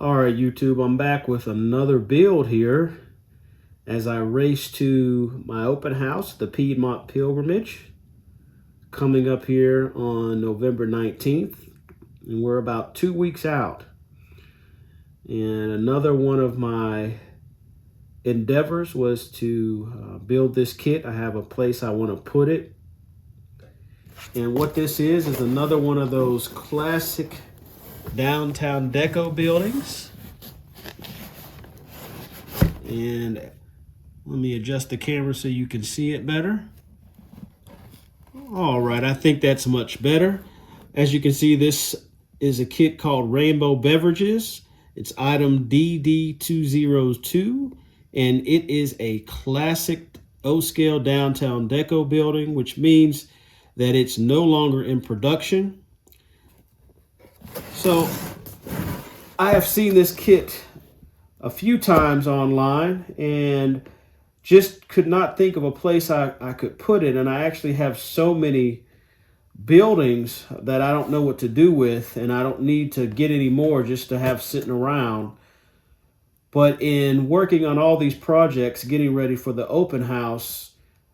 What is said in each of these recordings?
All right, YouTube, I'm back with another build here as I race to my open house, the Piedmont Pilgrimage, coming up here on November 19th, and we're about 2 weeks out. And another one of my endeavors was to build this kit. I have a place I want to put it. And what this is another one of those classic Downtown Deco buildings. And let me adjust the camera so you can see it better. All right, I think that's much better. As you can see, this is a kit called Rainbow Beverages. It's item DD202, and it is a classic O-scale Downtown Deco building, which means that it's no longer in production. So I have seen this kit a few times online and just could not think of a place I could put it. And I actually have so many buildings that I don't know what to do with, and I don't need to get any more just to have sitting around. But in working on all these projects, getting ready for the open house,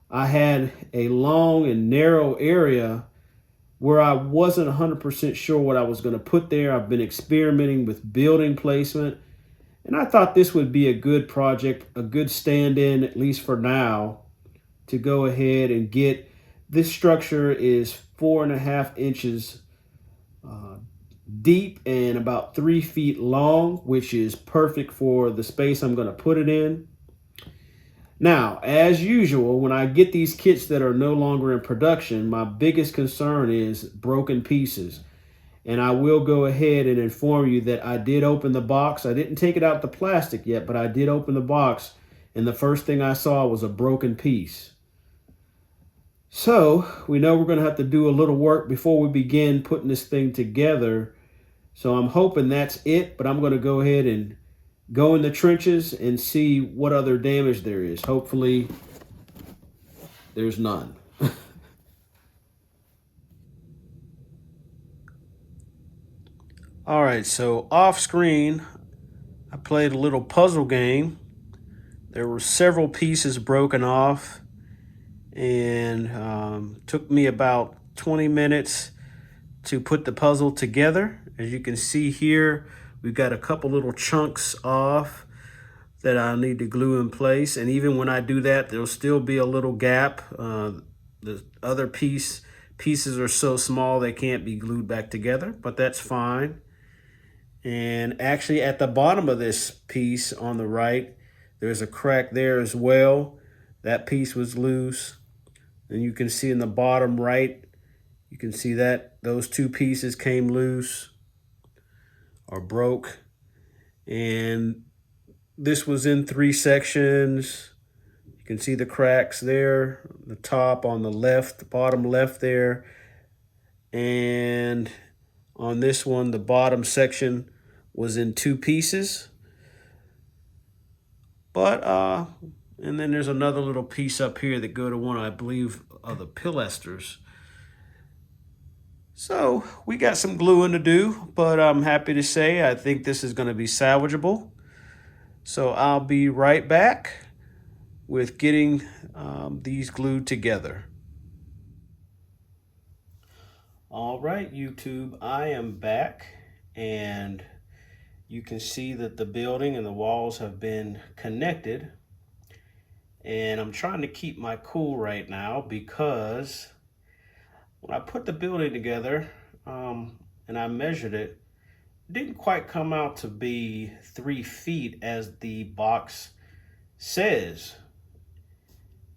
I had a long and narrow area where I wasn't 100% sure what I was going to put there. I've been experimenting with building placement, and I thought this would be a good project, a good stand-in, at least for now, to go ahead and get. This structure is 4.5 inches deep and about 3 feet long, which is perfect for the space I'm going to put it in. Now, as usual, when I get these kits that are no longer in production, my biggest concern is broken pieces. And I will go ahead and inform you that I did open the box. I didn't take it out the plastic yet, but I did open the box, and the first thing I saw was a broken piece. So we know we're going to have to do a little work before we begin putting this thing together. So I'm hoping that's it, but I'm going to go ahead and go in the trenches and see what other damage there is. Hopefully there's none. All right, so off screen, I played a little puzzle game. There were several pieces broken off, and took me about 20 minutes to put the puzzle together. As you can see here, we've got a couple little chunks off that I need to glue in place. And even when I do that, there'll still be a little gap. The other pieces are so small they can't be glued back together, but that's fine. And actually at the bottom of this piece on the right, there's a crack there as well. That piece was loose. And you can see in the bottom right, you can see that those two pieces came loose or broke. And this was in 3 sections. You can see the cracks there, the top on the left, the bottom left there. And on this one, the bottom section was in 2 pieces. But, and then there's another little piece up here that go to one, I believe, of the pilasters. So we got some gluing to do, but I'm happy to say I think this is going to be salvageable. So I'll be right back with getting these glued together. All right, YouTube, I am back, and you can see that the building and the walls have been connected. And I'm trying to keep my cool right now because when I put the building together and I measured it, it didn't quite come out to be 3 feet as the box says.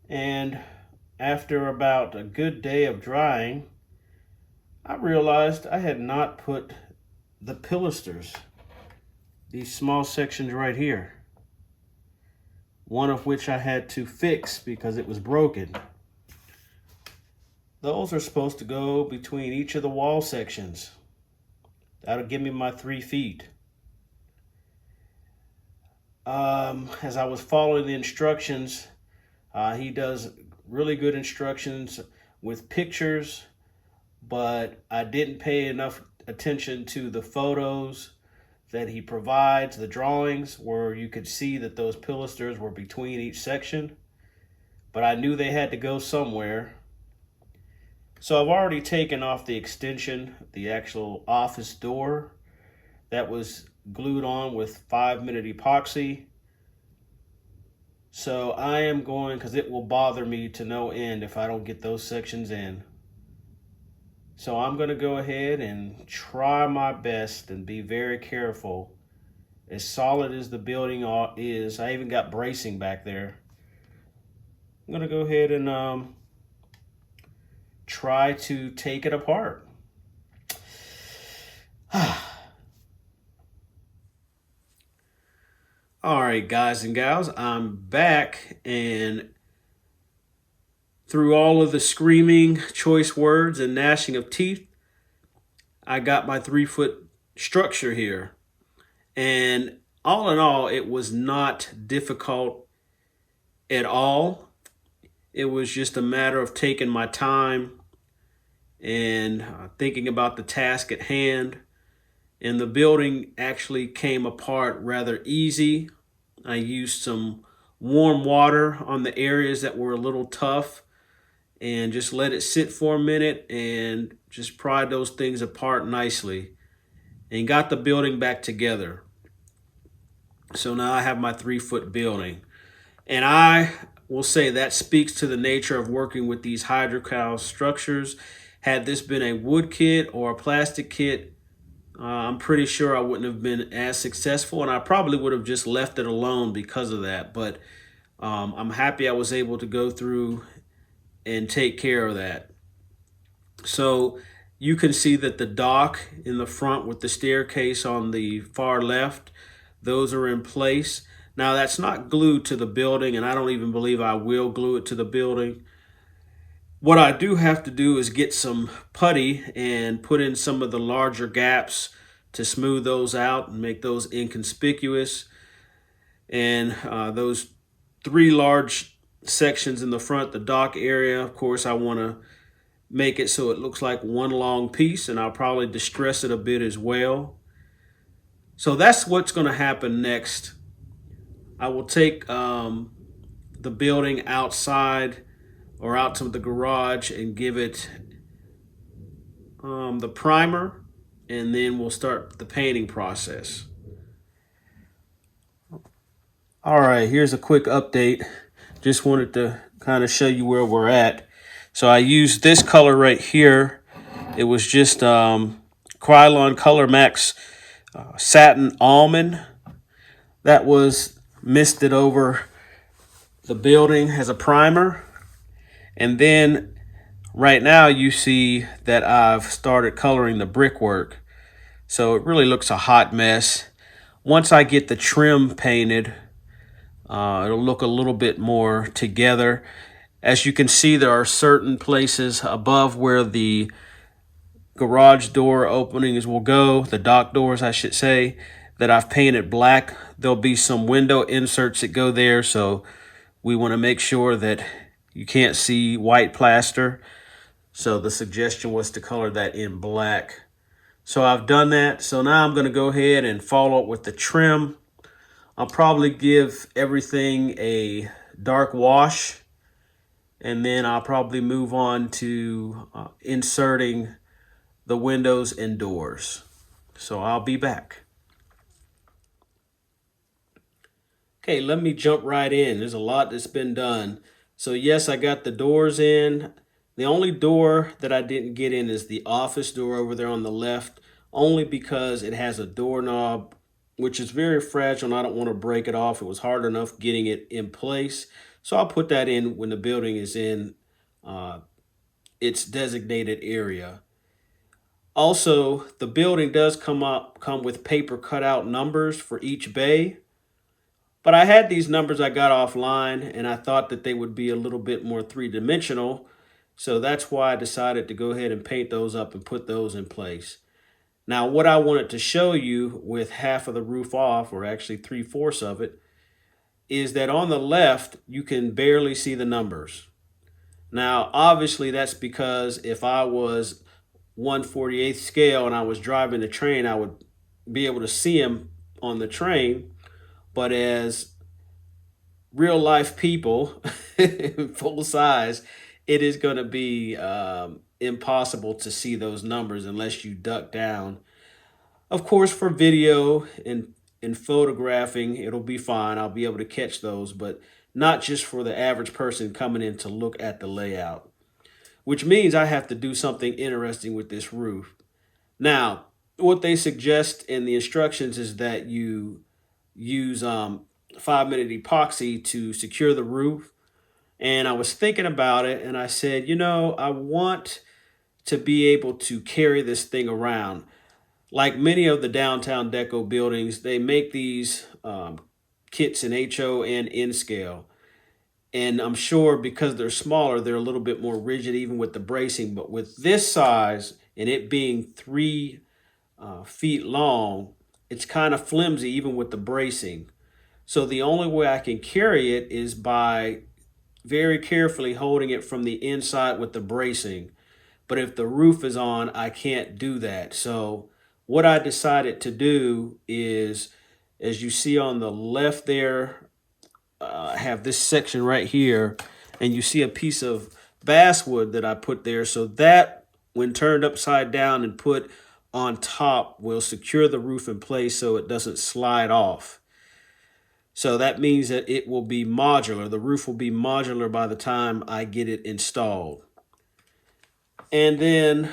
And after about a good day of drying, I realized I had not put the pilasters, these small sections right here, one of which I had to fix because it was broken. Those are supposed to go between each of the wall sections. That'll give me my 3 feet. As I was following the instructions, he does really good instructions with pictures, but I didn't pay enough attention to the photos that he provides, the drawings where you could see that those pilasters were between each section, but I knew they had to go somewhere. So I've already taken off the extension, the actual office door that was glued on with 5-minute epoxy. So I am going, because it will bother me to no end if I don't get those sections in. So I'm going to go ahead and try my best and be very careful. As solid as the building is, I even got bracing back there. I'm going to go ahead and try to take it apart. All right, guys and gals, I'm back, and through all of the screaming, choice words, and gnashing of teeth, I got my 3-foot structure here. And all in all, it was not difficult at all. It was just a matter of taking my time and thinking about the task at hand. And the building actually came apart rather easy. I used some warm water on the areas that were a little tough and just let it sit for a minute and just pried those things apart nicely and got the building back together. So now I have my 3-foot building. And I will say that speaks to the nature of working with these hydrocal structures. Had this been a wood kit or a plastic kit, I'm pretty sure I wouldn't have been as successful, and I probably would have just left it alone because of that. But I'm happy I was able to go through and take care of that. So you can see that the dock in the front with the staircase on the far left, those are in place. Now that's not glued to the building, and I don't even believe I will glue it to the building. What I do have to do is get some putty and put in some of the larger gaps to smooth those out and make those inconspicuous. And those 3 large sections in the front, the dock area, of course, I want to make it so it looks like one long piece, and I'll probably distress it a bit as well. So that's what's going to happen next. I will take the building outside or out to the garage and give it the primer, and then we'll start the painting process. All right, here's a quick update. Just wanted to kind of show you where we're at. So I used this color right here. It was just Krylon Color Max Satin Almond. That was misted over the building as a primer. And then right now you see that I've started coloring the brickwork. So it really looks a hot mess. Once I get the trim painted, it'll look a little bit more together. As you can see, there are certain places above where the garage door openings will go, the dock doors I should say, that I've painted black. There'll be some window inserts that go there, so we want to make sure that you can't see white plaster. So the suggestion was to color that in black. So I've done that. So now I'm going to go ahead and follow up with the trim. I'll probably give everything a dark wash, and then I'll probably move on to inserting the windows and doors. So I'll be back. Okay, let me jump right in. There's a lot that's been done. So yes, I got the doors in. The only door that I didn't get in is the office door over there on the left, only because it has a doorknob, which is very fragile and I don't want to break it off. It was hard enough getting it in place. So I'll put that in when the building is in its designated area. Also, the building does come with paper cutout numbers for each bay. But I had these numbers I got offline, and I thought that they would be a little bit more three-dimensional. So that's why I decided to go ahead and paint those up and put those in place. Now, what I wanted to show you with half of the roof off, or actually 3/4 of it, is that on the left, you can barely see the numbers. Now, obviously, that's because if I was 1/48 scale and I was driving the train, I would be able to see them on the train, but as real life people, full size, it is going to be impossible to see those numbers unless you duck down. Of course, for video and photographing, it'll be fine. I'll be able to catch those, but not just for the average person coming in to look at the layout, which means I have to do something interesting with this roof. Now, what they suggest in the instructions is that you use 5-minute epoxy to secure the roof. And I was thinking about it and I said, you know, I want to be able to carry this thing around. Like many of the Downtown Deco buildings, they make these kits in HO and N scale. And I'm sure because they're smaller, they're a little bit more rigid, even with the bracing. But with this size and it being 3 feet long, it's kind of flimsy, even with the bracing. So the only way I can carry it is by very carefully holding it from the inside with the bracing. But if the roof is on, I can't do that. So what I decided to do is, as you see on the left there, I have this section right here, and you see a piece of basswood that I put there. So that, when turned upside down and put on top, will secure the roof in place so it doesn't slide off. So that means that it will be modular. The roof will be modular by the time I get it installed. And then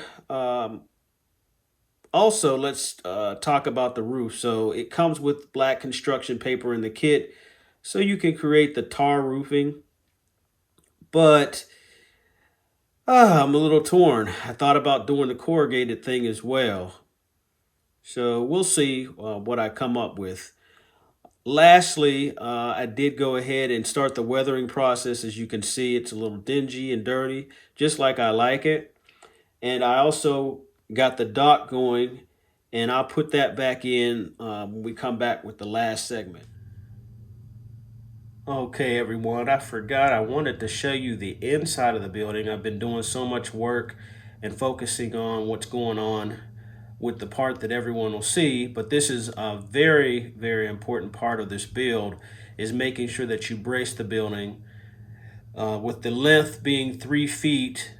also let's talk about the roof. So it comes with black construction paper in the kit, so you can create the tar roofing. But I'm a little torn. I thought about doing the corrugated thing as well. So we'll see what I come up with. Lastly, I did go ahead and start the weathering process. As you can see, it's a little dingy and dirty, just like I like it. And I also got the dock going, and I'll put that back in when we come back with the last segment. Okay, everyone, I forgot I wanted to show you the inside of the building. I've been doing so much work and focusing on what's going on with the part that everyone will see, but this is a very, very important part of this build, is making sure that you brace the building. With the length being 3 feet,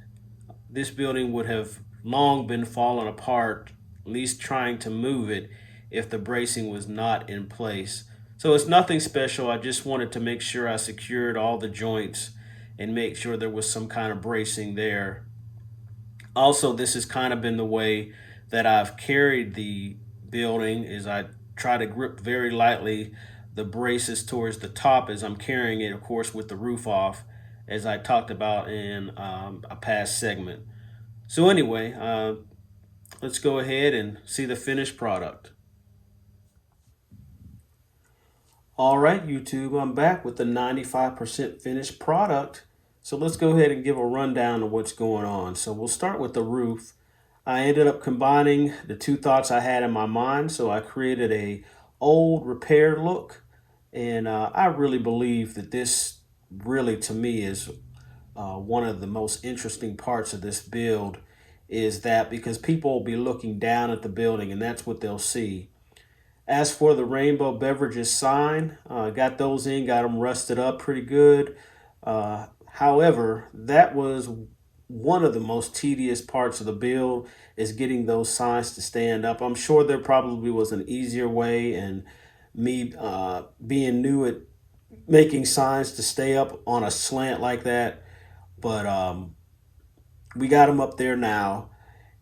this building would have long been falling apart, at least trying to move it, if the bracing was not in place. So it's nothing special. I just wanted to make sure I secured all the joints and make sure there was some kind of bracing there. Also, this has kind of been the way that I've carried the building, is I try to grip very lightly the braces towards the top as I'm carrying it, of course, with the roof off, as I talked about in a past segment. So anyway, let's go ahead and see the finished product. All right, YouTube, I'm back with the 95% finished product. So let's go ahead and give a rundown of what's going on. So we'll start with the roof. I ended up combining the two thoughts I had in my mind. So I created a old repaired look. And I really believe that this really, to me, is one of the most interesting parts of this build, is that because people will be looking down at the building and that's what they'll see. As for the Rainbow Beverages sign, got those in, got them rusted up pretty good. However, that was one of the most tedious parts of the build, is getting those signs to stand up. I'm sure there probably was an easier way, and me being new at making signs to stay up on a slant like that. But we got them up there now.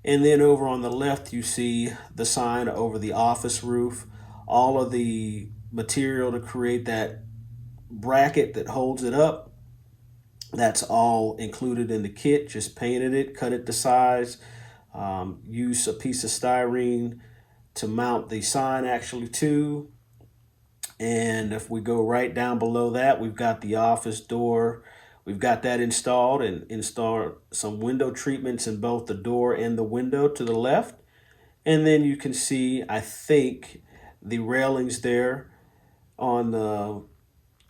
And then over on the left, you see the sign over the office roof. All of the material to create that bracket that holds it up, that's all included in the kit. Just painted it, cut it to size, use a piece of styrene to mount the sign actually to. And if we go right down below that, we've got the office door. We've got that installed, and installed some window treatments in both the door and the window to the left. And then you can see, I think, the railings there on the,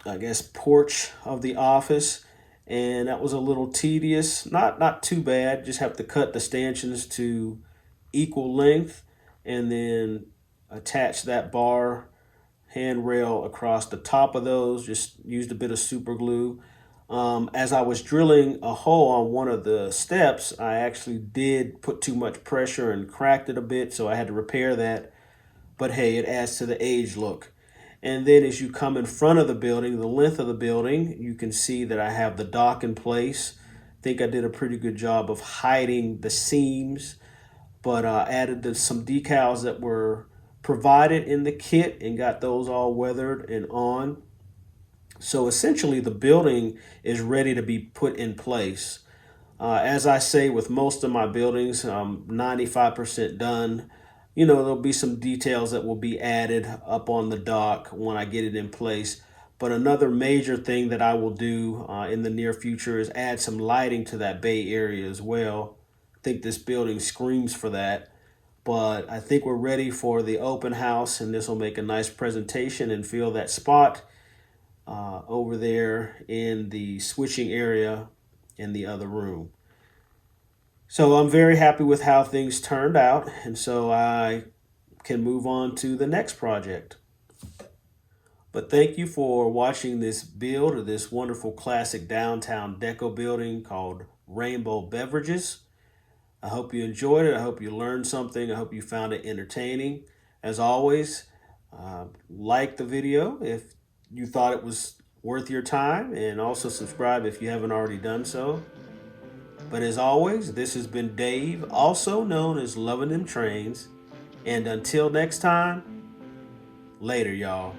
I guess, porch of the office. And that was a little tedious, not too bad. Just have to cut the stanchions to equal length, and then attach that bar handrail across the top of those. Just used a bit of super glue. As I was drilling a hole on one of the steps, I actually did put too much pressure and cracked it a bit, so I had to repair that. But hey, it adds to the age look. And then as you come in front of the building, the length of the building, you can see that I have the dock in place. I think I did a pretty good job of hiding the seams, but added some decals that were provided in the kit and got those all weathered and on. So essentially the building is ready to be put in place. As I say with most of my buildings, I'm 95% done. You know, there'll be some details that will be added up on the dock when I get it in place. But another major thing that I will do in the near future is add some lighting to that bay area as well. I think this building screams for that. But I think we're ready for the open house, and this will make a nice presentation and fill that spot over there in the switching area in the other room. So I'm very happy with how things turned out, and so I can move on to the next project. But thank you for watching this build of this wonderful classic Downtown Deco building called Rainbow Beverages. I hope you enjoyed it. I hope you learned something. I hope you found it entertaining. As always, like the video if you thought it was worth your time, and also subscribe if you haven't already done so. But as always, this has been Dave, also known as Luvindemtrains, and until next time, later, y'all.